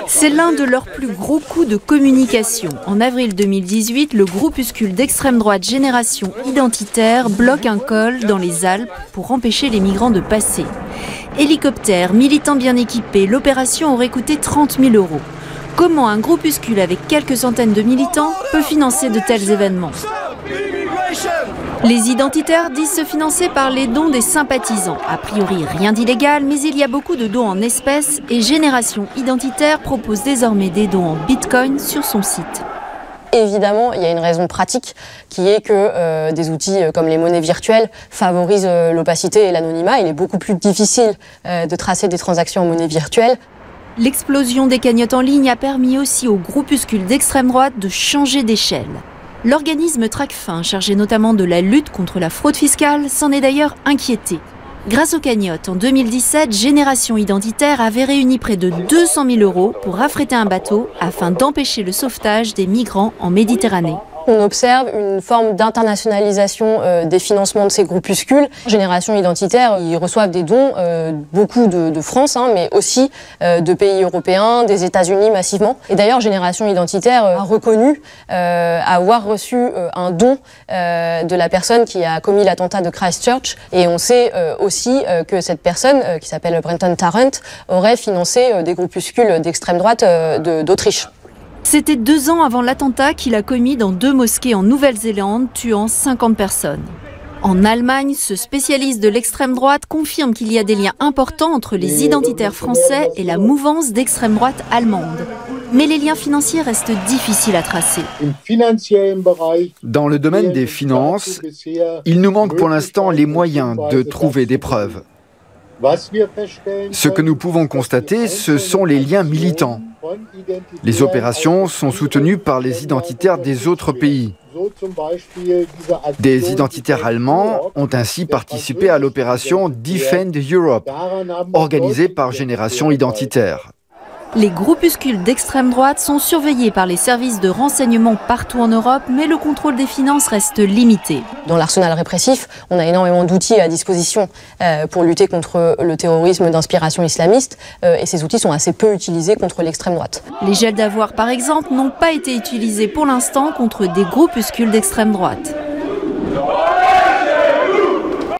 C'est l'un de leurs plus gros coups de communication. En avril 2018, le groupuscule d'extrême droite Génération Identitaire bloque un col dans les Alpes pour empêcher les migrants de passer. Hélicoptères, militants bien équipés, l'opération aurait coûté 30 000 €. Comment un groupuscule avec quelques centaines de militants peut financer de tels événements ? Les identitaires disent se financer par les dons des sympathisants. A priori, rien d'illégal, mais il y a beaucoup de dons en espèces et Génération Identitaire propose désormais des dons en bitcoin sur son site. Évidemment, il y a une raison pratique qui est que des outils comme les monnaies virtuelles favorisent l'opacité et l'anonymat. Il est beaucoup plus difficile de tracer des transactions en monnaie virtuelle. L'explosion des cagnottes en ligne a permis aussi aux groupuscules d'extrême droite de changer d'échelle. L'organisme Tracfin, chargé notamment de la lutte contre la fraude fiscale, s'en est d'ailleurs inquiété. Grâce aux cagnottes, en 2017, Génération Identitaire avait réuni près de 200 000 € pour affréter un bateau afin d'empêcher le sauvetage des migrants en Méditerranée. On observe une forme d'internationalisation des financements de ces groupuscules. Génération Identitaire, ils reçoivent des dons, beaucoup de France, mais aussi de pays européens, des États-Unis massivement. Et d'ailleurs, Génération Identitaire a reconnu avoir reçu un don de la personne qui a commis l'attentat de Christchurch. Et on sait aussi que cette personne, qui s'appelle Brenton Tarrant, aurait financé des groupuscules d'extrême droite d'Autriche. C'était 2 ans avant l'attentat qu'il a commis dans 2 mosquées en Nouvelle-Zélande, tuant 50 personnes. En Allemagne, ce spécialiste de l'extrême droite confirme qu'il y a des liens importants entre les identitaires français et la mouvance d'extrême droite allemande. Mais les liens financiers restent difficiles à tracer. Dans le domaine des finances, il nous manque pour l'instant les moyens de trouver des preuves. Ce que nous pouvons constater, ce sont les liens militants. Les opérations sont soutenues par les identitaires des autres pays. Des identitaires allemands ont ainsi participé à l'opération Defend Europe, organisée par Génération Identitaire. Les groupuscules d'extrême droite sont surveillés par les services de renseignement partout en Europe, mais le contrôle des finances reste limité. Dans l'arsenal répressif, on a énormément d'outils à disposition pour lutter contre le terrorisme d'inspiration islamiste, et ces outils sont assez peu utilisés contre l'extrême droite. Les gels d'avoirs, par exemple, n'ont pas été utilisés pour l'instant contre des groupuscules d'extrême droite.